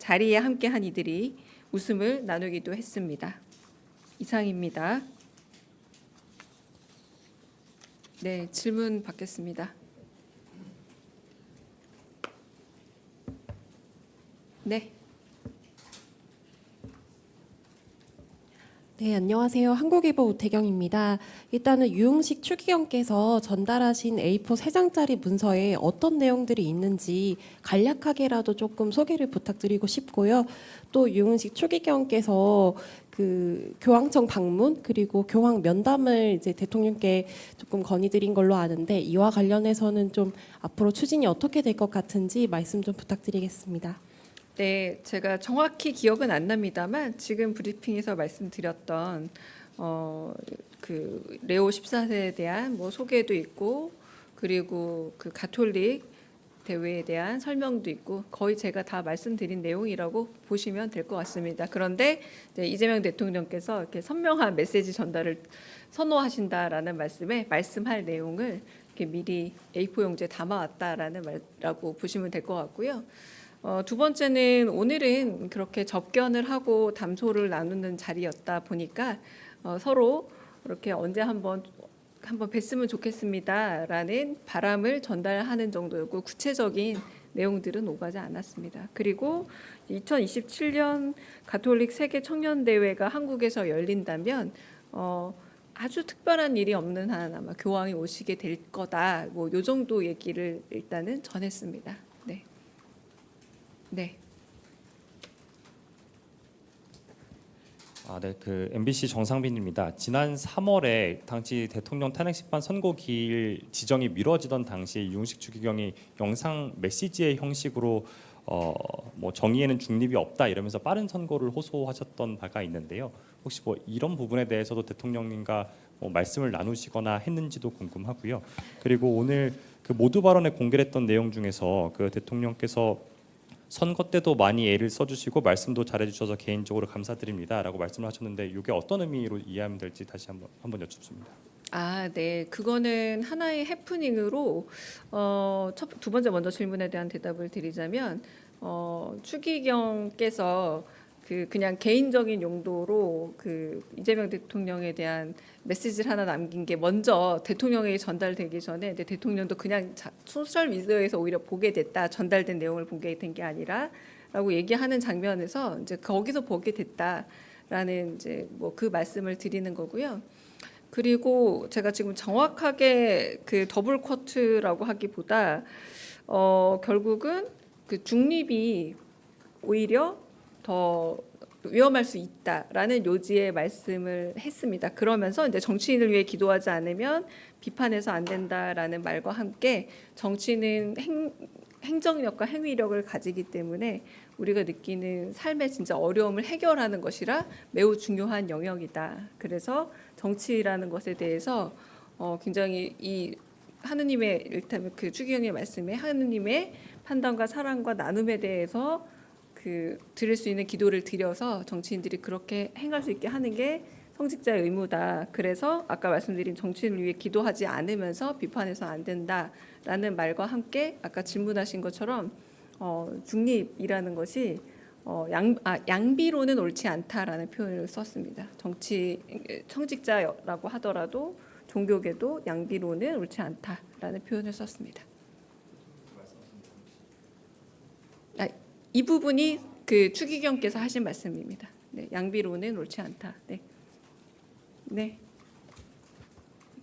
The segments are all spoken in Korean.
자리에 함께한 이들이 웃음을 나누기도 했습니다. 이상입니다. 네, 질문 받겠습니다. 네. 네, 안녕하세요. 한국일보 우태경입니다. 일단은 유흥식 추기경께서 전달하신 A4 3장짜리 문서에 어떤 내용들이 있는지 간략하게라도 조금 소개를 부탁드리고 싶고요. 또 유흥식 추기경께서 그 교황청 방문 그리고 교황 면담을 이제 대통령께 조금 건의드린 걸로 아는데 이와 관련해서는 좀 앞으로 추진이 어떻게 될 것 같은지 말씀 좀 부탁드리겠습니다. 네, 제가 정확히 기억은 안 납니다만 지금 브리핑에서 말씀드렸던 그 레오 14세에 대한 뭐 소개도 있고 그리고 그 가톨릭 대회에 대한 설명도 있고 거의 제가 다 말씀드린 내용이라고 보시면 될 것 같습니다. 그런데 이재명 대통령께서 이렇게 선명한 메시지 전달을 선호하신다라는 말씀에 말씀할 내용을 이렇게 미리 A4 용지에 담아왔다라는 말라고 보시면 될 것 같고요. 두 번째는 오늘은 그렇게 접견을 하고 담소를 나누는 자리였다 보니까 서로 이렇게 언제 한번 뵀으면 좋겠습니다라는 바람을 전달하는 정도였고 구체적인 내용들은 오가지 않았습니다. 그리고 2027년 가톨릭 세계 청년 대회가 한국에서 열린다면 아주 특별한 일이 없는 한 아마 교황이 오시게 될 거다. 뭐 요 정도 얘기를 일단은 전했습니다. 네. 네. 네, 그 MBC 정상빈입니다. 지난 3월에 당시 대통령 탄핵 심판 선고 기일 지정이 미뤄지던 당시 유흥식 추기경이 영상 메시지의 형식으로 뭐 정의에는 중립이 없다 이러면서 빠른 선고를 호소하셨던 바가 있는데요. 혹시 뭐 이런 부분에 대해서도 대통령님과 뭐 말씀을 나누시거나 했는지도 궁금하고요. 그리고 오늘 그 모두 발언에 공개했던 내용 중에서 그 대통령께서 선거 때도 많이 애를 써주시고 말씀도 잘해주셔서 개인적으로 감사드립니다라고 말씀을 하셨는데 이게 어떤 의미로 이해하면 될지 다시 한번 여쭙습니다. 네, 그거는 하나의 해프닝으로 두 번째 먼저 질문에 대한 대답을 드리자면 추기경께서 그냥 개인적인 용도로 그 이재명 대통령에 대한 메시지를 하나 남긴 게 먼저 대통령에게 전달되기 전에 대통령도 그냥 소셜 미디어에서 오히려 보게 됐다, 전달된 내용을 보게 된 게 아니라라고 얘기하는 장면에서 이제 거기서 보게 됐다라는 이제 뭐 그 말씀을 드리는 거고요. 그리고 제가 지금 정확하게 그 더블 쿼트라고 하기보다 결국은 그 중립이 오히려 더 위험할 수 있다라는 요지의 말씀을 했습니다. 그러면서 이제 정치인을 위해 기도하지 않으면 비판해서 안 된다라는 말과 함께 정치는 행정력과 행위력을 가지기 때문에 우리가 느끼는 삶의 진짜 어려움을 해결하는 것이라 매우 중요한 영역이다. 그래서 정치라는 것에 대해서 굉장히 이 하느님의 일단 그 추기경의 말씀에 하느님의 판단과 사랑과 나눔에 대해서 드릴 수 있는 기도를 드려서 정치인들이 그렇게 행할 수 있게 하는 게 성직자의 의무다. 그래서 아까 말씀드린 정치인을 위해 기도하지 않으면서 비판해서 안 된다라는 말과 함께 아까 질문하신 것처럼 중립이라는 것이 양비로는 옳지 않다라는 표현을 썼습니다. 성직자라고 하더라도 종교계도 양비로는 옳지 않다라는 표현을 썼습니다. 이 부분이 그 추기경께서 하신 말씀입니다. 네, 양비로는 옳지 않다. 네. 네.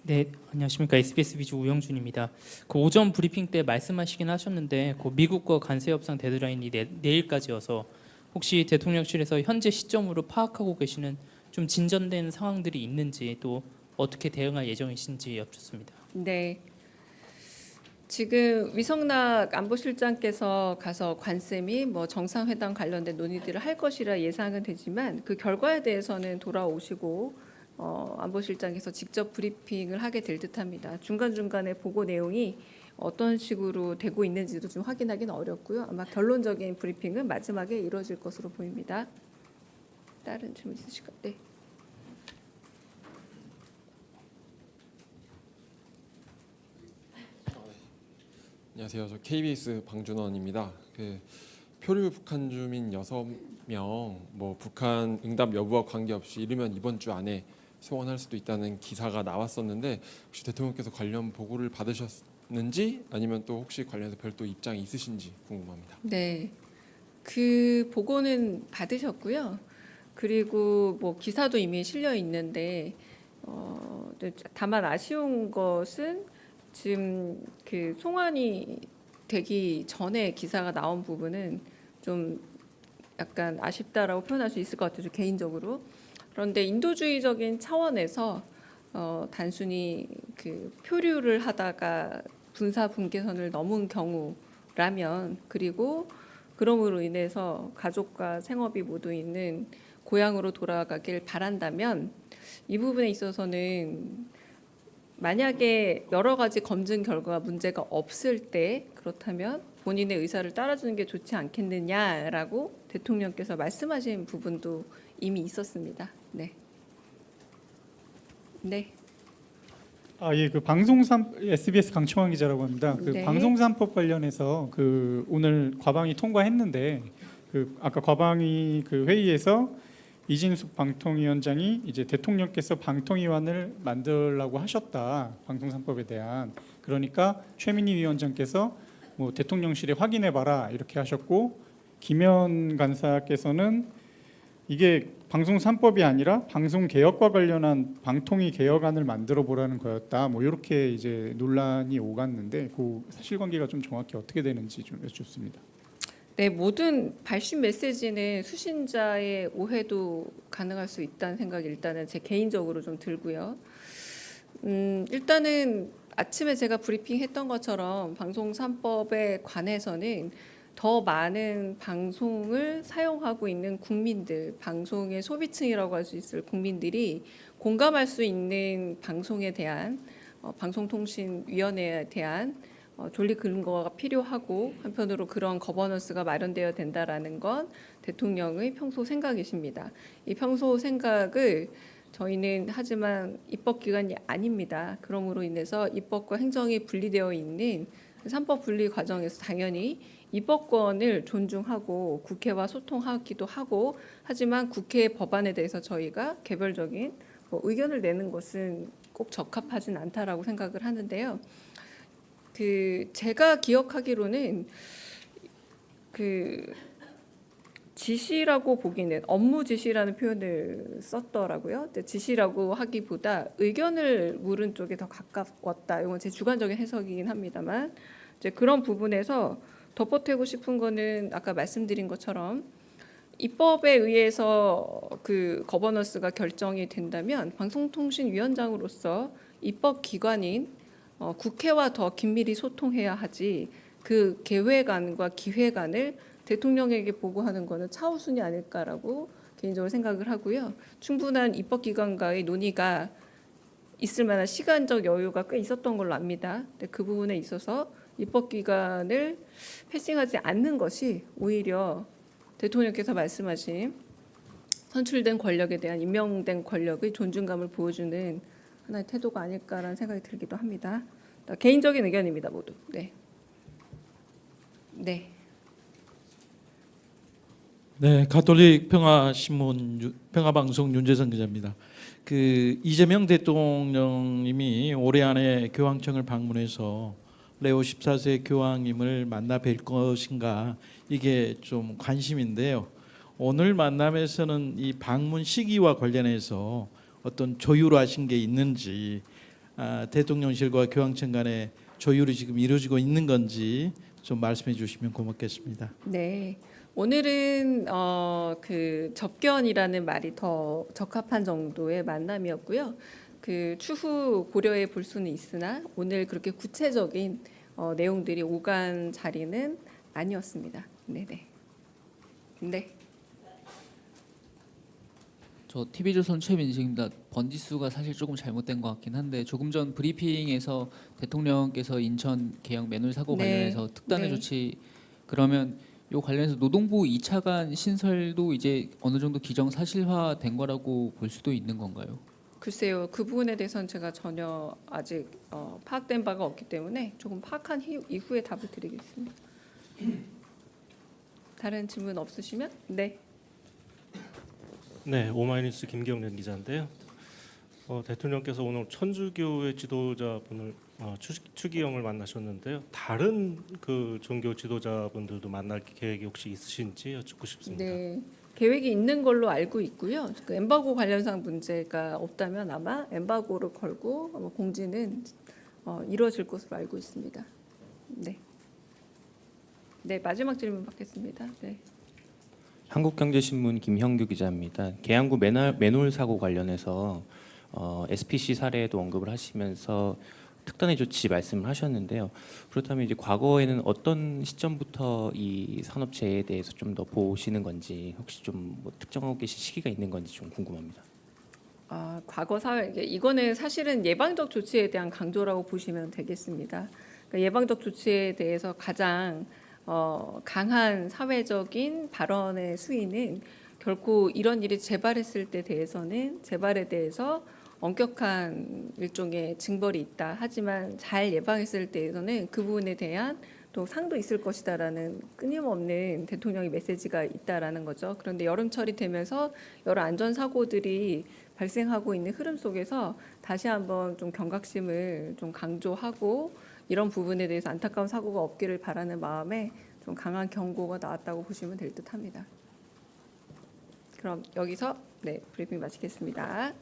네, 안녕하십니까. SBS 비주 우영준입니다. 그 오전 브리핑 때 말씀하시긴 하셨는데 그 미국과 관세 협상 데드라인이 내일까지여서 혹시 대통령실에서 현재 시점으로 파악하고 계시는 좀 진전된 상황들이 있는지 또 어떻게 대응할 예정이신지 여쭙습니다. 네. 지금 위성락 안보실장께서 가서 관세 및 뭐 정상회담 관련된 논의들을 할 것이라 예상은 되지만 그 결과에 대해서는 돌아오시고 안보실장께서 직접 브리핑을 하게 될 듯합니다. 중간중간에 보고 내용이 어떤 식으로 되고 있는지도 좀 확인하기는 어렵고요. 아마 결론적인 브리핑은 마지막에 이루어질 것으로 보입니다. 다른 질문 있으실까요? 네. 안녕하세요. 저 KBS 방준원입니다. 표류 북한 주민 6명 뭐 북한 응답 여부와 관계없이 이르면 이번 주 안에 소환할 수도 있다는 기사가 나왔었는데 혹시 대통령께서 관련 보고를 받으셨는지 아니면 또 혹시 관련해서 별도 입장이 있으신지 궁금합니다. 네, 그 보고는 받으셨고요. 그리고 뭐 기사도 이미 실려 있는데 다만 아쉬운 것은 지금 그 송환이 되기 전에 기사가 나온 부분은 좀 약간 아쉽다라고 표현할 수 있을 것 같아요. 개인적으로. 그런데 인도주의적인 차원에서 단순히 그 표류를 하다가 분사 분계선을 넘은 경우라면 그리고 그럼으로 인해서 가족과 생업이 모두 있는 고향으로 돌아가길 바란다면 이 부분에 있어서는 만약에 여러 가지 검증 결과가 문제가 없을 때 그렇다면 본인의 의사를 따라주는 게 좋지 않겠느냐라고 대통령께서 말씀하신 부분도 이미 있었습니다. 네. 네. 예, 그 방송 SBS 강청환 기자라고 합니다. 그 네. 방송 3법 관련해서 그 오늘 과방위 통과했는데 그 아까 과방위 그 회의에서 이진숙 방통위원장이 이제 대통령께서 방통위원을 만들라고 하셨다. 방송 3법에 대한. 그러니까 최민희 위원장께서 뭐 대통령실에 확인해 봐라 이렇게 하셨고 김현 간사께서는 이게 방송 3법이 아니라 방송 개혁과 관련한 방통위 개혁안을 만들어 보라는 거였다. 뭐 이렇게 이제 논란이 오갔는데 그 사실관계가 좀 정확히 어떻게 되는지 좀 여쭙습니다. 네, 모든 발신 메시지는 수신자의 오해도 가능할 수 있다는 생각이 일단은 제 개인적으로 좀 들고요. 일단은 아침에 제가 브리핑했던 것처럼 방송 3법에 관해서는 더 많은 방송을 사용하고 있는 국민들, 방송의 소비층이라고 할 수 있을 국민들이 공감할 수 있는 방송에 대한 방송통신위원회에 대한 존립 근거가 필요하고 한편으로 그런 거버넌스가 마련되어야 된다라는 건 대통령의 평소 생각이십니다. 이 평소 생각을 저희는 하지만 입법기관이 아닙니다. 그러므로 인해서 입법과 행정이 분리되어 있는 3법 분리 과정에서 당연히 입법권을 존중하고 국회와 소통하기도 하고 하지만 국회 법안에 대해서 저희가 개별적인 의견을 내는 것은 꼭 적합하진 않다라고 생각을 하는데요. 그 제가 기억하기로는 그 지시라고 보기는 업무 지시라는 표현을 썼더라고요. 근데 지시라고 하기보다 의견을 물은 쪽에 더 가까웠다. 이건 제 주관적인 해석이긴 합니다만 이제 그런 부분에서 덧보태고 싶은 거는 아까 말씀드린 것처럼 입법에 의해서 그 거버넌스가 결정이 된다면 방송통신위원장으로서 입법기관인 국회와 더 긴밀히 소통해야 하지 그 계획안과 기획안을 대통령에게 보고하는 것은 차우순이 아닐까라고 개인적으로 생각을 하고요. 충분한 입법기관과의 논의가 있을 만한 시간적 여유가 꽤 있었던 걸로 압니다. 근데 그 부분에 있어서 입법기관을 패싱하지 않는 것이 오히려 대통령께서 말씀하신 선출된 권력에 대한 임명된 권력의 존중감을 보여주는 하나의 태도가 아닐까라는 생각이 들기도 합니다. 개인적인 의견입니다, 모두. 네. 네. 네, 가톨릭 평화방송 윤재선 기자입니다. 그 이재명 대통령님이 올해 안에 교황청을 방문해서 레오 14세 교황님을 만나 뵐 것인가 이게 좀 관심인데요. 오늘 만남에서는 이 방문 시기와 관련해서 어떤 조율하신 게 있는지, 대통령실과 교황청 간의 조율이 지금 이루어지고 있는 건지 좀 말씀해 주시면 고맙겠습니다. 네. 오늘은 그 접견이라는 말이 더 적합한 정도의 만남이었고요. 그 추후 고려해 볼 수는 있으나 오늘 그렇게 구체적인 내용들이 오간 자리는 아니었습니다. 네네. 네. 저 TV조선 최민식입니다. 번지수가 사실 조금 잘못된 것 같긴 한데 조금 전 브리핑에서 대통령께서 인천 계양 맨홀 사고 네. 관련해서 특단의 네. 조치 그러면 요 관련해서 노동부 2차관 신설도 이제 어느 정도 기정사실화된 거라고 볼 수도 있는 건가요? 글쎄요. 그 부분에 대해서는 제가 전혀 아직 파악된 바가 없기 때문에 조금 파악한 이후에 답을 드리겠습니다. 다른 질문 없으시면 네. 네, 오마이뉴스 김경련 기자인데요. 대통령께서 오늘 천주교의 지도자분을 추기경을 만나셨는데요. 다른 그 종교 지도자분들도 만날 계획이 혹시 있으신지 여쭙고 싶습니다. 네. 계획이 있는 걸로 알고 있고요. 그 엠바고 관련상 문제가 없다면 아마 엠바고를 걸고 아마 공지는 이루어질 것으로 알고 있습니다. 네. 네, 마지막 질문 받겠습니다. 네. 한국경제신문 김형규 기자입니다. 계양구 맨홀 사고 관련해서 SPC 사례에도 언급을 하시면서 특단의 조치 말씀을 하셨는데요. 그렇다면 이제 과거에는 어떤 시점부터 이 산업체에 대해서 좀 더 보시는 건지 혹시 좀 뭐 특정하고 계신 시기가 있는 건지 좀 궁금합니다. 과거 사회 이거는 사실은 예방적 조치에 대한 강조라고 보시면 되겠습니다. 그러니까 예방적 조치에 대해서 가장 강한 사회적인 발언의 수위는 결코 이런 일이 재발했을 때 대해서는 재발에 대해서 엄격한 일종의 징벌이 있다. 하지만 잘 예방했을 때에서는 그 부분에 대한 또 상도 있을 것이다라는 끊임없는 대통령의 메시지가 있다라는 거죠. 그런데 여름철이 되면서 여러 안전 사고들이 발생하고 있는 흐름 속에서 다시 한번 좀 경각심을 좀 강조하고 이런 부분에 대해서 안타까운 사고가 없기를 바라는 마음에 좀 강한 경고가 나왔다고 보시면 될 듯합니다. 그럼 여기서 브리핑 마치겠습니다.